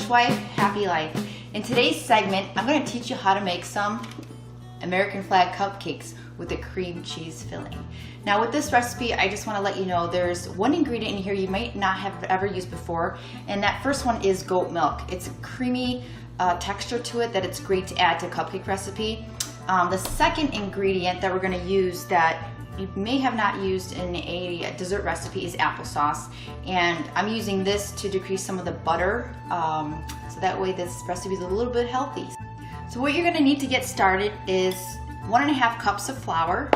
Housewife, happy life. In today's segment, I'm going to teach you how to make some American Flag Cupcakes with a cream cheese filling. Now with this recipe, I just want to let you know there's one ingredient in here you might not have ever used before, and that first one is goat milk. It's a creamy texture to it that it's great to add to a cupcake recipe. The second ingredient that we're going to use that you may have not used in a dessert recipe is applesauce, and I'm using this to decrease some of the butter, so that way this recipe is a little bit healthy. So what you're going to need to get started is 1.5 cups of flour,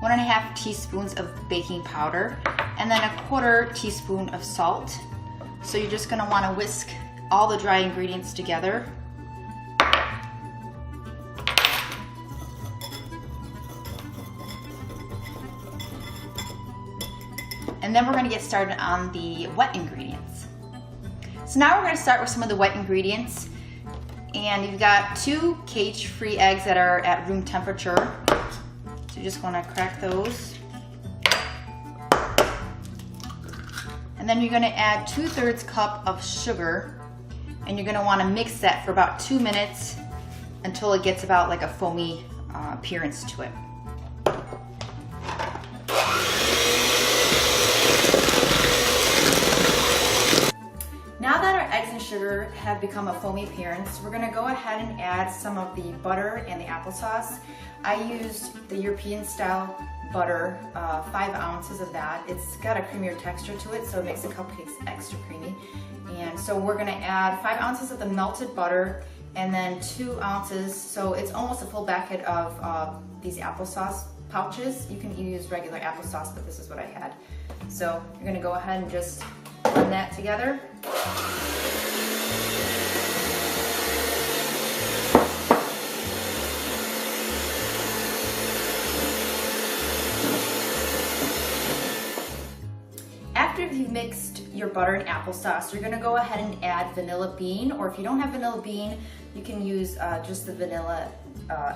1.5 teaspoons of baking powder, and then 1/4 teaspoon of salt. So you're just going to want to whisk all the dry ingredients together. And then we're going to get started on the wet ingredients. So now we're going to start with some of the wet ingredients. And you've got 2 cage-free eggs that are at room temperature. So you just want to crack those. And then you're going to add 2/3 cup of sugar. And you're going to want to mix that for about 2 minutes until it gets about like a foamy appearance to it. Now that our eggs and sugar have become a foamy appearance, we're going to go ahead and add some of the butter and the applesauce. I used the European style butter, 5 ounces of that. It's got a creamier texture to it, so it makes the cupcakes extra creamy. And so we're going to add 5 ounces of the melted butter and then 2 ounces, so it's almost a full bucket of these applesauce pouches. You can use regular applesauce, but this is what I had. So you're going to go ahead and just blend that together. After you've mixed your butter and applesauce, you're going to go ahead and add vanilla bean, or if you don't have vanilla bean, you can use just the vanilla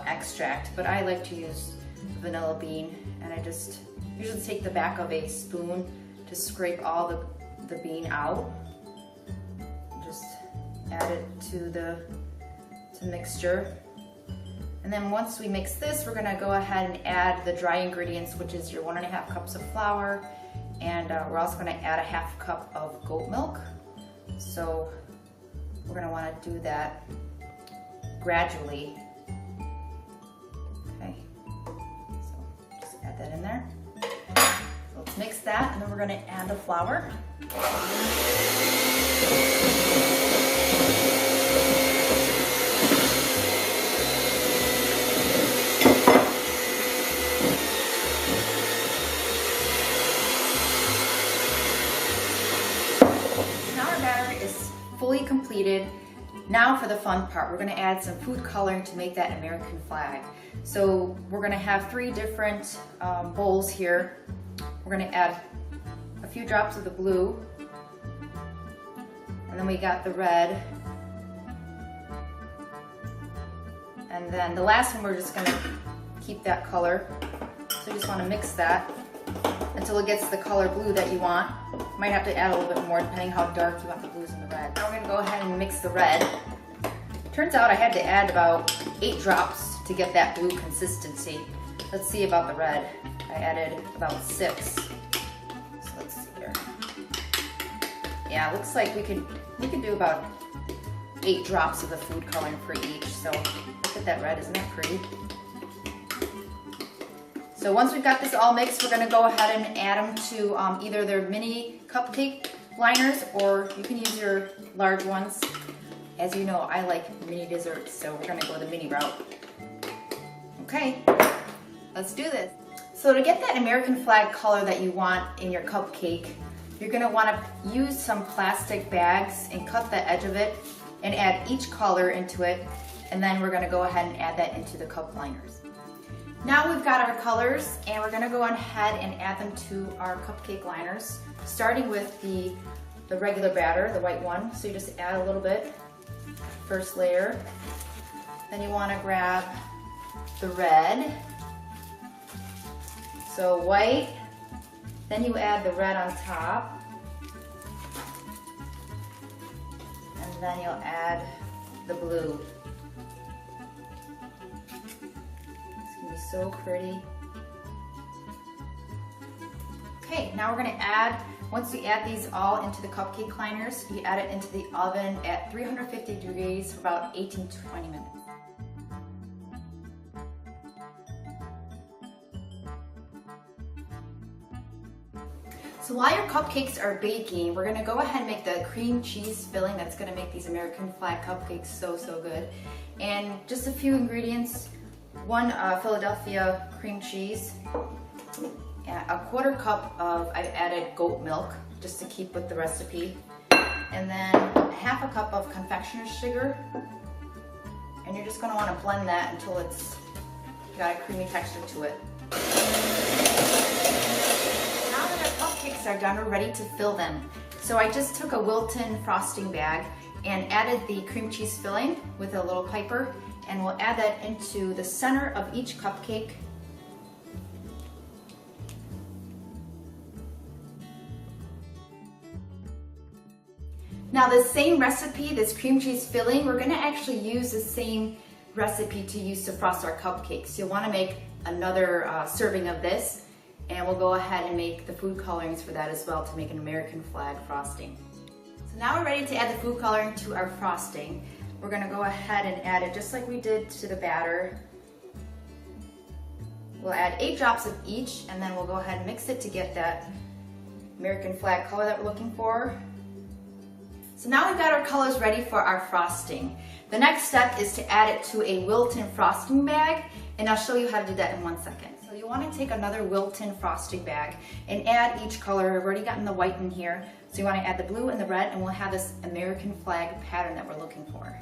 extract, but I like to use vanilla bean, and I just usually take the back of a spoon to scrape all the bean out. Just add it to the mixture. And then once we mix this, we're gonna go ahead and add the dry ingredients, which is your 1.5 cups of flour, and we're also gonna add 1/2 cup of goat milk. So we're gonna wanna do that gradually. Okay, so just add that in there. So let's mix that, and then we're gonna add the flour. Now our batter is fully completed. Now for the fun part, we're going to add some food coloring to make that American flag. So we're going to have 3 different bowls here. We're going to add a few drops of the blue, and then we got the red, and then the last one we're just going to keep that color. So you just want to mix that until it gets the color blue that you want. You might have to add a little bit more depending how dark you want the blues and the red. Now we're going to go ahead and mix the red. Turns out I had to add about 8 drops to get that blue consistency. Let's see about the red. I added about 6. Yeah, it looks like we could do about 8 drops of the food coloring for each. So look at that red, isn't that pretty? So once we've got this all mixed, we're going to go ahead and add them to either their mini cupcake liners, or you can use your large ones. As you know, I like mini desserts, so we're going to go the mini route. Okay, let's do this. So to get that American flag color that you want in your cupcake, you're going to want to use some plastic bags and cut the edge of it and add each color into it, and then we're going to go ahead and add that into the cup liners. Now we've got our colors, and we're going to go ahead and add them to our cupcake liners, starting with the regular batter, the white one. So you just add a little bit, first layer. Then you want to grab the red. So white, then you add the red on top, and And then you'll add the blue. It's gonna be so pretty. Okay, now we're gonna add, once you add these all into the cupcake liners, you add it into the oven at 350 degrees for about 18 to 20 minutes. So while your cupcakes are baking, we're gonna go ahead and make the cream cheese filling that's gonna make these American Flag Cupcakes so good. And just a few ingredients, one Philadelphia cream cheese, a quarter cup of, I've added goat milk just to keep with the recipe, and then half a cup of confectioner's sugar, and you're just gonna wanna blend that until it's got a creamy texture to it. Now that our cupcakes are done, we're ready to fill them. So I just took a Wilton frosting bag and added the cream cheese filling with a little piper, and we'll add that into the center of each cupcake. Now this same recipe, this cream cheese filling, we're gonna actually use the same recipe to use to frost our cupcakes. You'll wanna make another serving of this, and we'll go ahead and make the food colorings for that as well to make an American flag frosting. So now we're ready to add the food coloring to our frosting. We're gonna go ahead and add it just like we did to the batter. We'll add 8 drops of each, and then we'll go ahead and mix it to get that American flag color that we're looking for. So now we've got our colors ready for our frosting. The next step is to add it to a Wilton frosting bag, and I'll show you how to do that in 1 second. So you want to take another Wilton frosting bag and add each color. I've already gotten the white in here, so you want to add the blue and the red, and we'll have this American flag pattern that we're looking for.